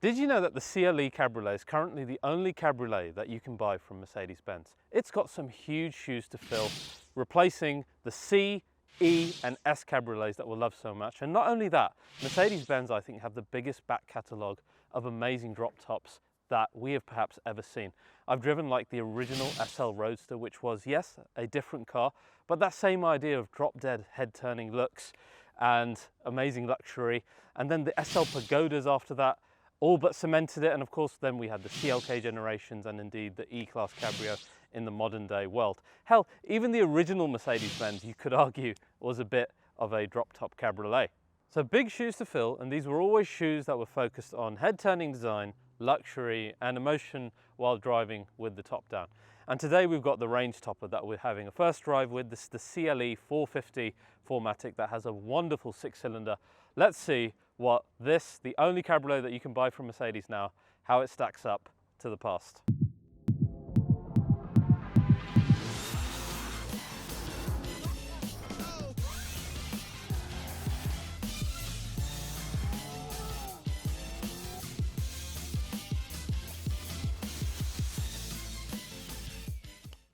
Did you know that the CLE Cabriolet is currently the only cabriolet that you can buy from Mercedes-Benz? It's got some huge shoes to fill, replacing the C, E and S cabriolets that we'll love so much. And not only that, Mercedes-Benz, I think, have the biggest back catalogue of amazing drop tops that we have perhaps ever seen. I've driven like the original SL Roadster, which was, yes, a different car, but that same idea of drop-dead head-turning looks and amazing luxury. And then the SL Pagodas after that, all but cemented it. And of course, then we had the CLK generations and indeed the E-Class Cabrio in the modern day world. Hell, even the original Mercedes-Benz, you could argue, was a bit of a drop-top cabriolet. So big shoes to fill, and these were always shoes that were focused on head-turning design, luxury and emotion while driving with the top down. And today we've got the range topper that we're having a first drive with. This is the CLE 450 4MATIC that has a wonderful 6-cylinder. Let's see what this, the only cabriolet that you can buy from Mercedes now, how it stacks up to the past.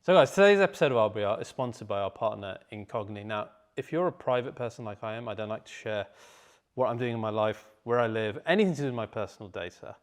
So guys, today's episode of RBR is sponsored by our partner Incogni. Now, if you're a private person like I am, I don't like to share what I'm doing in my life, where I live, anything to do with my personal data,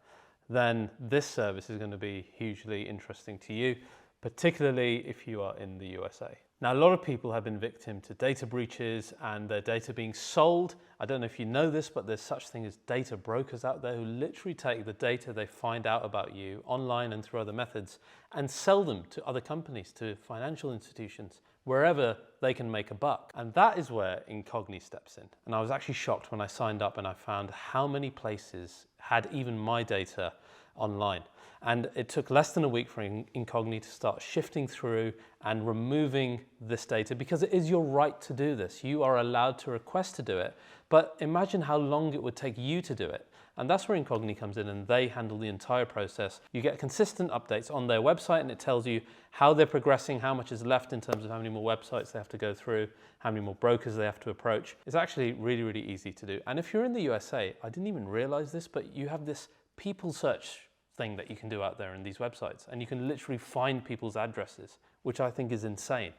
then this service is going to be hugely interesting to you, particularly if you are in the USA. Now, a lot of people have been victim to data breaches and their data being sold. I don't know if you know this, but there's such thing as data brokers out there who literally take the data they find out about you online and through other methods and sell them to other companies, to financial institutions, wherever they can make a buck. And that is where Incogni steps in. And I was actually shocked when I signed up and I found how many places had even my data online. And it took less than a week for Incogni to start shifting through and removing this data, because it is your right to do this. You are allowed to request to do it, but imagine how long it would take you to do it. And that's where Incogni comes in, and they handle the entire process. You get consistent updates on their website, and it tells you how they're progressing, how much is left in terms of how many more websites they have to go through, how many more brokers they have to approach. It's actually really, really easy to do. And if you're in the USA, I didn't even realize this, but you have this people search thing that you can do out there in these websites, and you can literally find people's addresses, which I think is insane.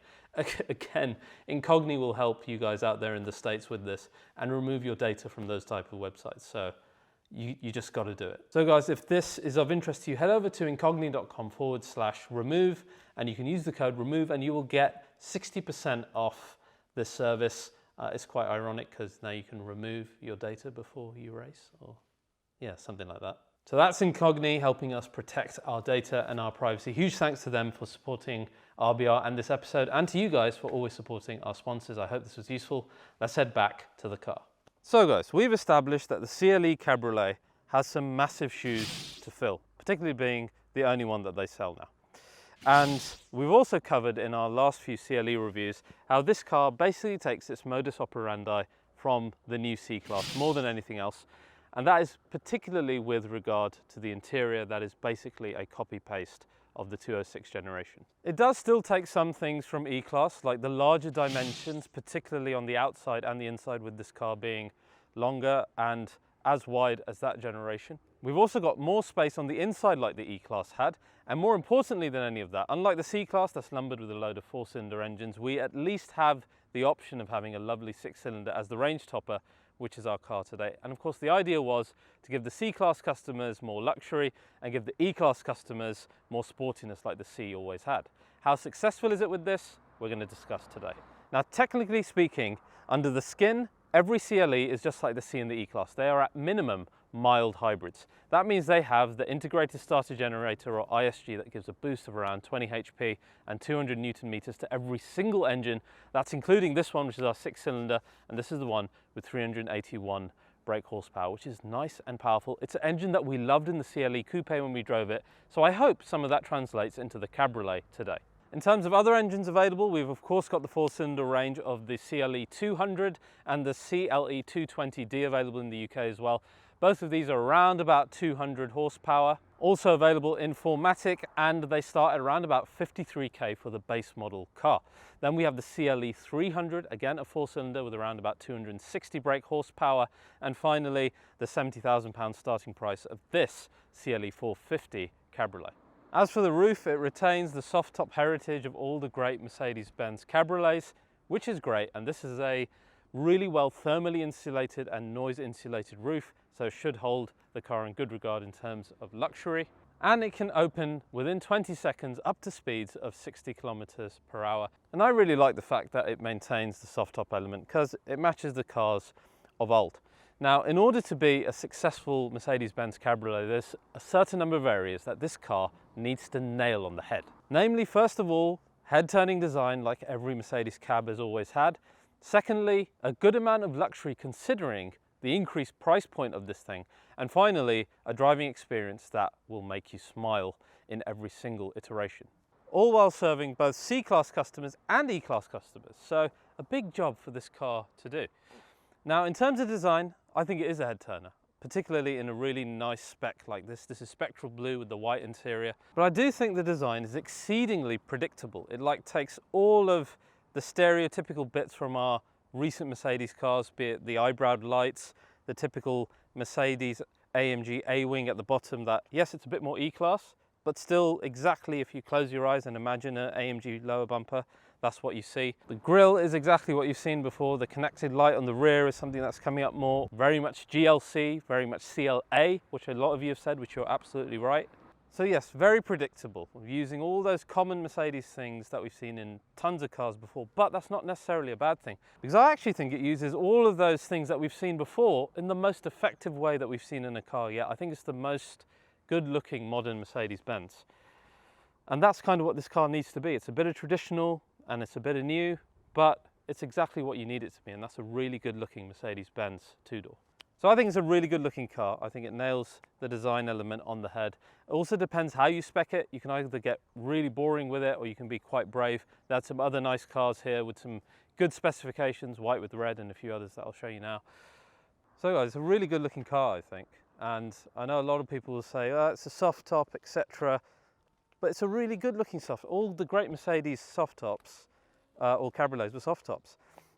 Again, Incogni will help you guys out there in the States with this and remove your data from those type of websites. So you just got to do it. So guys, if this is of interest to you, head over to incogni.com/remove, and you can use the code remove and you will get 60% off this service. It's quite ironic because now you can remove your data before you race, or yeah, something like that. So that's Incogni helping us protect our data and our privacy. Huge thanks to them for supporting RBR and this episode, and to you guys for always supporting our sponsors. I hope this was useful. Let's head back to the car. So guys, we've established that the CLE Cabriolet has some massive shoes to fill, particularly being the only one that they sell now. And we've also covered in our last few CLE reviews how this car basically takes its modus operandi from the new C-Class more than anything else. And that is particularly with regard to the interior that is basically a copy-paste of the 206 generation. It does still take some things from E-Class, like the larger dimensions, particularly on the outside and the inside, with this car being longer and as wide as that generation. We've also got more space on the inside like the E-Class had, and more importantly than any of that, unlike the C-Class that's lumbered with a load of 4-cylinder engines, we at least have the option of having a lovely 6-cylinder as the range topper, which is our car today. And of course, the idea was to give the C-Class customers more luxury and give the E-Class customers more sportiness like the C always had. How successful is it with this? We're going to discuss today. Now, technically speaking, under the skin, every CLE is just like the C and the E-Class. They are at minimum mild hybrids. That means they have the integrated starter generator, or ISG, that gives a boost of around 20 HP and 200 Newton meters to every single engine. That's including this one, which is our 6-cylinder, and this is the one with 381 brake horsepower, which is nice and powerful. It's an engine that we loved in the CLE Coupe when we drove it, so I hope some of that translates into the Cabriolet today. In terms of other engines available, we've of course got the 4-cylinder range of the CLE 200 and the CLE 220D available in the UK as well. Both of these are around about 200 horsepower. Also available in 4MATIC, and they start at around about 53k for the base model car. Then we have the CLE 300, again a 4-cylinder with around about 260 brake horsepower, and finally the £70,000 starting price of this CLE 450 Cabriolet. As for the roof, it retains the soft top heritage of all the great Mercedes-Benz Cabriolets, which is great, and this is a really well thermally insulated and noise insulated roof, so it should hold the car in good regard in terms of luxury. And it can open within 20 seconds up to speeds of 60 kilometers per hour. And I really like the fact that it maintains the soft top element because it matches the cars of old. Now, in order to be a successful Mercedes-Benz Cabriolet, there's a certain number of areas that this car needs to nail on the head. Namely, first of all, head-turning design like every Mercedes cab has always had. Secondly, a good amount of luxury considering the increased price point of this thing. And finally, a driving experience that will make you smile in every single iteration. All while serving both C-Class customers and E-Class customers. So a big job for this car to do. Now, in terms of design, I think it is a head turner, particularly in a really nice spec like this. This is spectral blue with the white interior. But I do think the design is exceedingly predictable. It takes all of the stereotypical bits from our recent Mercedes cars, be it the eyebrowed lights, the typical Mercedes AMG A-wing at the bottom that, yes, it's a bit more E-Class, but still exactly, if you close your eyes and imagine an AMG lower bumper, that's what you see. The grille is exactly what you've seen before. The connected light on the rear is something that's coming up more. Very much GLC, very much CLA, which a lot of you have said, which you're absolutely right. So yes, very predictable, using all those common Mercedes things that we've seen in tons of cars before, but that's not necessarily a bad thing, because I actually think it uses all of those things that we've seen before in the most effective way that we've seen in a car yet. I think it's the most good-looking modern Mercedes-Benz. And that's kind of what this car needs to be. It's a bit of traditional and it's a bit of new, but it's exactly what you need it to be, and that's a really good-looking Mercedes-Benz two-door. So I think it's a really good looking car. I think it nails the design element on the head. It also depends how you spec it. You can either get really boring with it or you can be quite brave. There's some other nice cars here with some good specifications, white with red and a few others that I'll show you now. So guys, it's a really good looking car, I think. And I know a lot of people will say, oh, it's a soft top, etc. But it's a really good looking soft. All the great Mercedes soft tops, or Cabriolets, were soft tops.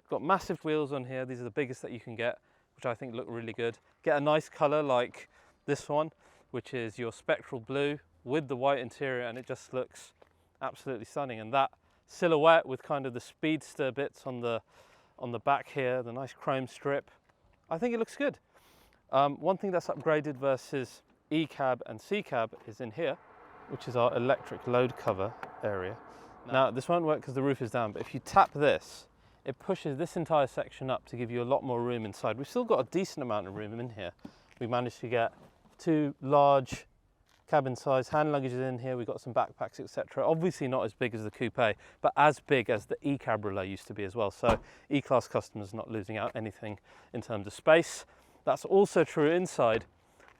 Got massive wheels on here. These are the biggest that you can get, which I think look really good. Get a nice color like this one, which is your spectral blue with the white interior, and it just looks absolutely stunning. And that silhouette with kind of the speedster bits on the back here, the nice chrome strip, I think it looks good. One thing that's upgraded versus E Cab and C Cab is in here, which is our electric load cover area. Now this won't work because the roof is down, but if you tap this, it pushes this entire section up to give you a lot more room inside. We've still got a decent amount of room in here. We managed to get 2 large cabin size hand luggages in here. We've got some backpacks, etc. Obviously not as big as the coupe, but as big as the E Cabriolet used to be as well. So E-Class customers not losing out anything in terms of space. That's also true inside.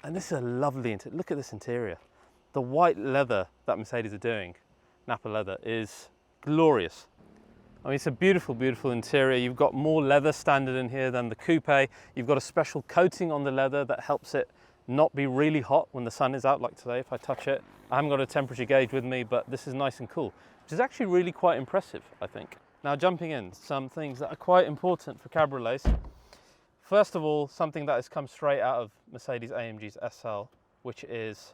And this is a lovely interior. Look at this interior. The white leather that Mercedes are doing, Napa leather, is glorious. I mean, it's a beautiful, beautiful interior. You've got more leather standard in here than the coupe. You've got a special coating on the leather that helps it not be really hot when the sun is out, like today, if I touch it. I haven't got a temperature gauge with me, but this is nice and cool, which is actually really quite impressive, I think. Now, jumping in, some things that are quite important for cabriolets. First of all, something that has come straight out of Mercedes-AMG's SL, which is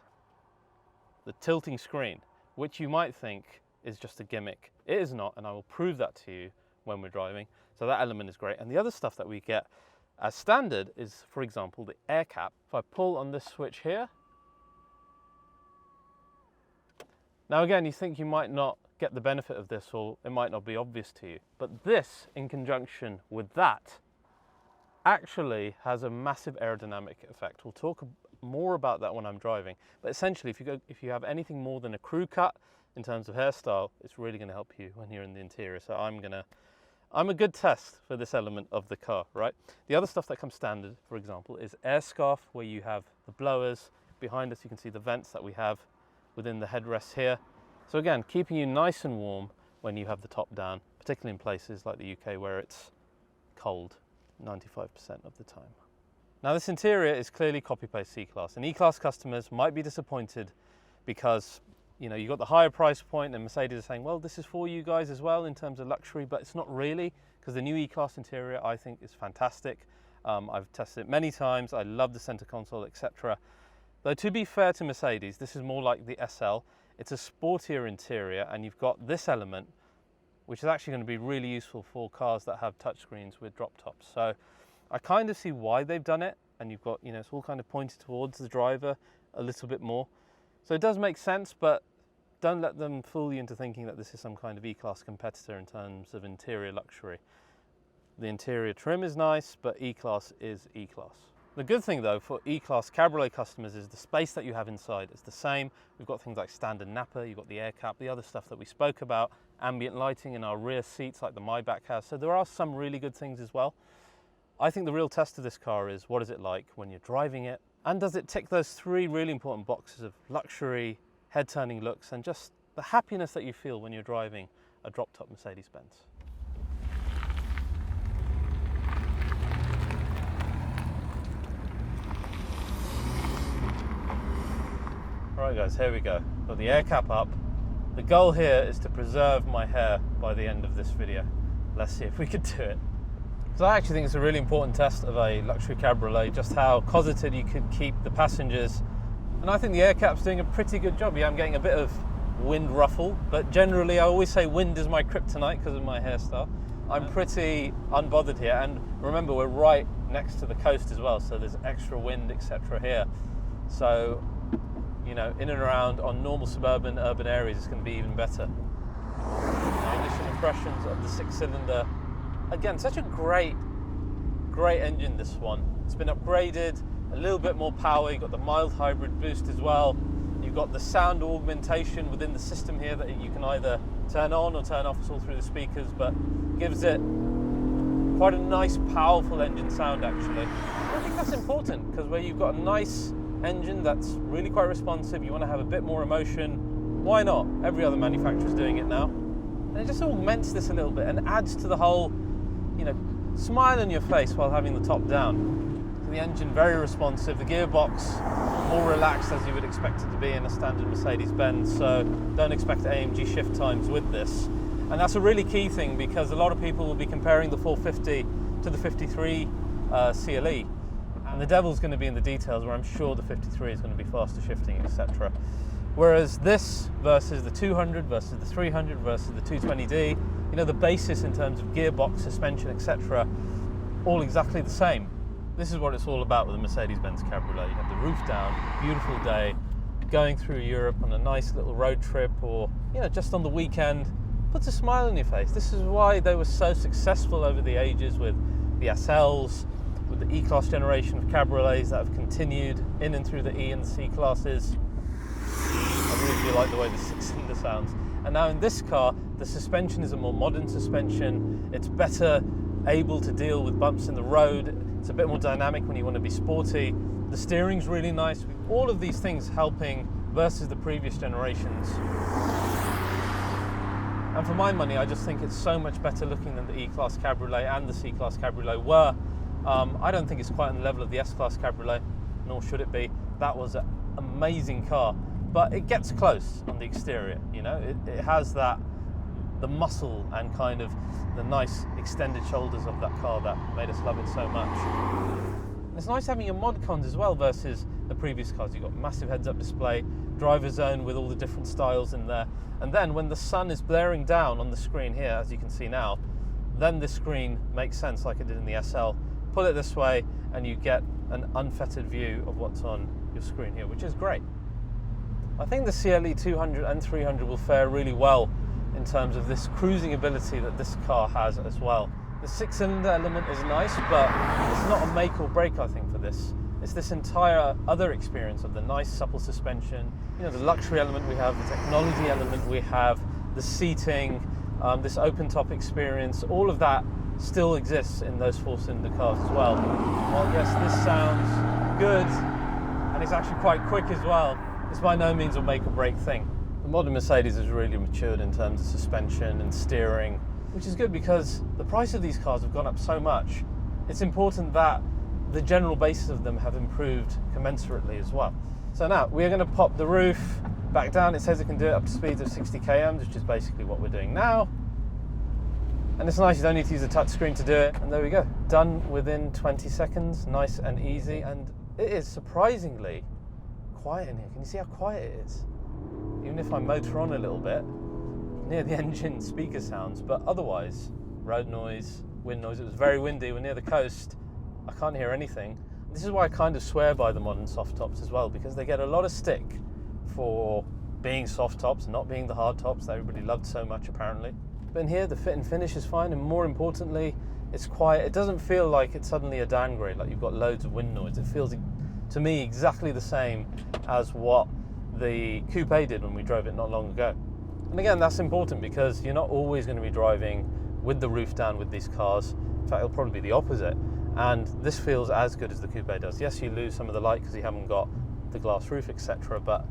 the tilting screen, which you might think is just a gimmick. It is not, and I will prove that to you when we're driving. So that element is great. And the other stuff that we get as standard is, for example, the air cap. If I pull on this switch here, now again, you think you might not get the benefit of this, or it might not be obvious to you, but this in conjunction with that actually has a massive aerodynamic effect. We'll talk more about that when I'm driving, but essentially if you have anything more than a crew cut in terms of hairstyle, it's really going to help you when you're in the interior. So I'm a good test for this element of the car, right? The other stuff that comes standard, for example, is air scarf, where you have the blowers. Behind us you can see the vents that we have within the headrests here. So again, keeping you nice and warm when you have the top down, particularly in places like the UK where it's cold 95% of the time. Now this interior is clearly copy-paste C-Class, and E-Class customers might be disappointed because you got the higher price point and Mercedes is saying, well, this is for you guys as well in terms of luxury, but it's not really, because the new E-Class interior I think is fantastic. I've tested it many times. I love the center console, etc. Though to be fair to Mercedes, this is more like the SL. It's a sportier interior, and you've got this element, which is actually going to be really useful for cars that have touchscreens with drop tops. So I kind of see why they've done it, and you've got, it's all kind of pointed towards the driver a little bit more. So it does make sense, but don't let them fool you into thinking that this is some kind of E-Class competitor in terms of interior luxury. The interior trim is nice, but E-Class is E-Class. The good thing though for E-Class Cabriolet customers is the space that you have inside is the same. We've got things like standard Napa, you've got the air cap, the other stuff that we spoke about, ambient lighting in our rear seats like the Maybach has. So there are some really good things as well. I think the real test of this car is what is it like when you're driving it, and does it tick those three really important boxes of luxury, head-turning looks, and just the happiness that you feel when you're driving a drop-top Mercedes-Benz. Right guys, here we go. Got the air cap up. The goal here is to preserve my hair by the end of this video. Let's see if we can do it. So I actually think it's a really important test of a luxury cabriolet, just how cosseted you can keep the passengers. And I think the air cap's doing a pretty good job. Yeah, I'm getting a bit of wind ruffle, but generally I always say wind is my kryptonite because of my hairstyle. I'm pretty unbothered here, and remember we're right next to the coast as well, so there's extra wind, etc. here. So, in and around on normal suburban urban areas, it's going to be even better. My initial impressions of the 6-cylinder. Again, such a great engine, this one. It's been upgraded, a little bit more power. You've got the mild hybrid boost as well. You've got the sound augmentation within the system here that you can either turn on or turn off. It's all through the speakers, but gives it quite a nice, powerful engine sound, actually. I think that's important, because where you've got a nice engine that's really quite responsive, you want to have a bit more emotion, why not? Every other manufacturer's doing it now. And it just augments this a little bit and adds to the whole smile on your face while having the top down. So the engine very responsive, the gearbox more relaxed as you would expect it to be in a standard Mercedes-Benz, so don't expect AMG shift times with this. And that's a really key thing, because a lot of people will be comparing the 450 to the 53 CLE, and the devil's going to be in the details, where I'm sure the 53 is going to be faster shifting, etc. Whereas this versus the 200 versus the 300 versus the 220D, the basis in terms of gearbox, suspension, etc., all exactly the same. This is what it's all about with the Mercedes-Benz Cabriolet. You have the roof down, beautiful day, going through Europe on a nice little road trip, or just on the weekend, puts a smile on your face. This is why they were so successful over the ages with the SLs, with the E-Class generation of cabriolets that have continued in and through the E and the C classes. I really do like the way the 6-cylinder sounds. And now in this car, the suspension is a more modern suspension. It's better able to deal with bumps in the road. It's a bit more dynamic when you want to be sporty. The steering's really nice. All of these things helping versus the previous generations. And for my money, I just think it's so much better looking than the E-Class Cabriolet and the C-Class Cabriolet were. I don't think it's quite on the level of the S-Class Cabriolet, nor should it be. That was an amazing car, but it gets close on the exterior. It has the muscle and kind of the nice extended shoulders of that car that made us love it so much. And it's nice having your mod cons as well versus the previous cars. You've got massive heads-up display, driver zone with all the different styles in there, and then when the sun is blaring down on the screen here, as you can see now, then the screen makes sense like it did in the SL. Pull it this way and you get an unfettered view of what's on your screen here, which is great. I think the CLE 200 and 300 will fare really well in terms of this cruising ability that this car has as well. The 6-cylinder element is nice, but it's not a make or break, I think, for this. It's this entire other experience of the nice supple suspension, the luxury element we have, the technology element we have, the seating, this open top experience, all of that still exists in those 4-cylinder cars as well. Well, yes, this sounds good, and it's actually quite quick as well. It's by no means a make or break thing. The modern Mercedes has really matured in terms of suspension and steering, which is good because the price of these cars have gone up so much. It's important that the general basis of them have improved commensurately as well. So now we're going to pop the roof back down. It says it can do it up to speeds of 60 km, which is basically what we're doing now. And it's nice, you don't need to use a touch screen to do it. And there we go, done within 20 seconds, nice and easy. And it is surprisingly quiet in here. Can you see how quiet it is? Even if I motor on a little bit, you can hear the engine speaker sounds, but otherwise, road noise, wind noise. It was very windy, we're near the coast. I can't hear anything. This is why I kind of swear by the modern soft tops as well, because they get a lot of stick for being soft tops, not being the hard tops that everybody loved so much apparently. But in here, the fit and finish is fine, and more importantly, it's quiet. It doesn't feel like it's suddenly a downgrade, like you've got loads of wind noise. It feels, to me, exactly the same as what the coupe did when we drove it not long ago. And again, that's important because you're not always going to be driving with the roof down with these cars. In fact, it'll probably be the opposite. And this feels as good as the coupe does. Yes, you lose some of the light because you haven't got the glass roof, etc. But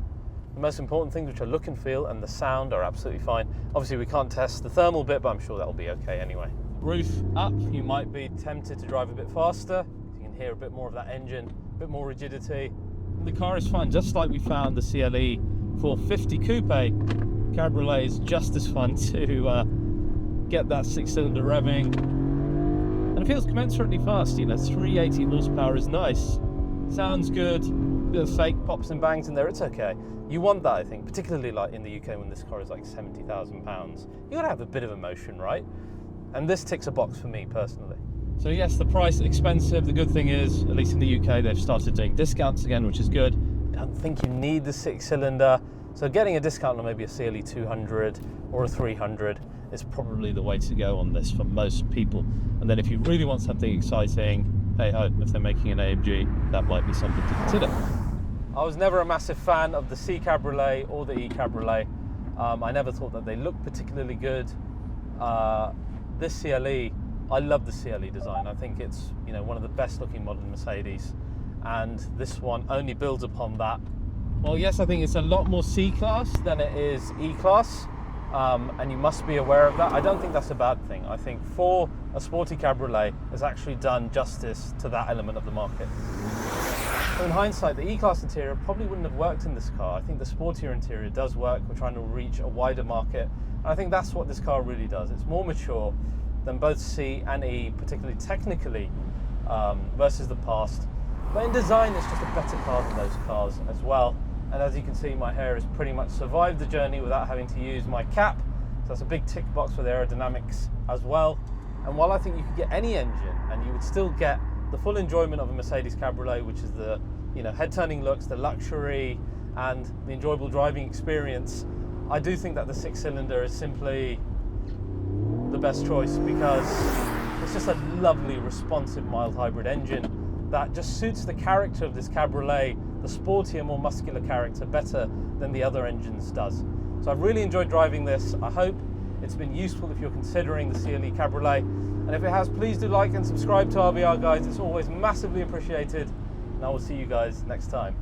the most important things, which are look and feel and the sound, are absolutely fine. Obviously, we can't test the thermal bit, but I'm sure that'll be okay anyway. Roof up, you might be tempted to drive a bit faster. You can hear a bit more of that engine, a bit more rigidity. And the car is fun, just like we found the CLE 450 Coupe. Cabriolet is just as fun to get that 6-cylinder revving. And it feels commensurately fast, you know, 380 horsepower is nice. Sounds good, bit of fake pops and bangs in there, it's okay. You want that, I think, particularly like in the UK when this car is like £70,000. You gotta have a bit of emotion, right? And this ticks a box for me personally. So yes, the price is expensive. The good thing is, at least in the UK, they've started doing discounts again, which is good. I don't think you need the 6-cylinder. So getting a discount on maybe a CLE 200 or a 300 is probably the way to go on this for most people. And then if you really want something exciting, hey ho, if they're making an AMG, that might be something to consider. I was never a massive fan of the C Cabriolet or the E Cabriolet. I never thought that they looked particularly good. This CLE, I love the CLE design. I think it's, you know, one of the best looking modern Mercedes, and this one only builds upon that. Well, yes, I think it's a lot more C-Class than it is E-Class, and you must be aware of that. I don't think that's a bad thing. I think for a sporty Cabriolet, it's actually done justice to that element of the market. So in hindsight, the E-Class interior probably wouldn't have worked in this car. I think the sportier interior does work. We're trying to reach a wider market, and I think that's what this car really does. It's more mature than both C and E, particularly technically, versus the past. But in design, it's just a better car than those cars as well. And as you can see, my hair has pretty much survived the journey without having to use my cap. So that's a big tick box for the aerodynamics as well. And while I think you could get any engine and you would still get the full enjoyment of a Mercedes Cabriolet, which is the, you know, head-turning looks, the luxury, and the enjoyable driving experience, I do think that the 6-cylinder is simply the best choice because it's just a lovely, responsive, mild hybrid engine that just suits the character of this Cabriolet, the sportier, more muscular character, better than the other engines does. So I've really enjoyed driving this. I hope it's been useful if you're considering the CLE Cabriolet. And if it has, please do like and subscribe to RBR, guys. It's always massively appreciated. And I will see you guys next time.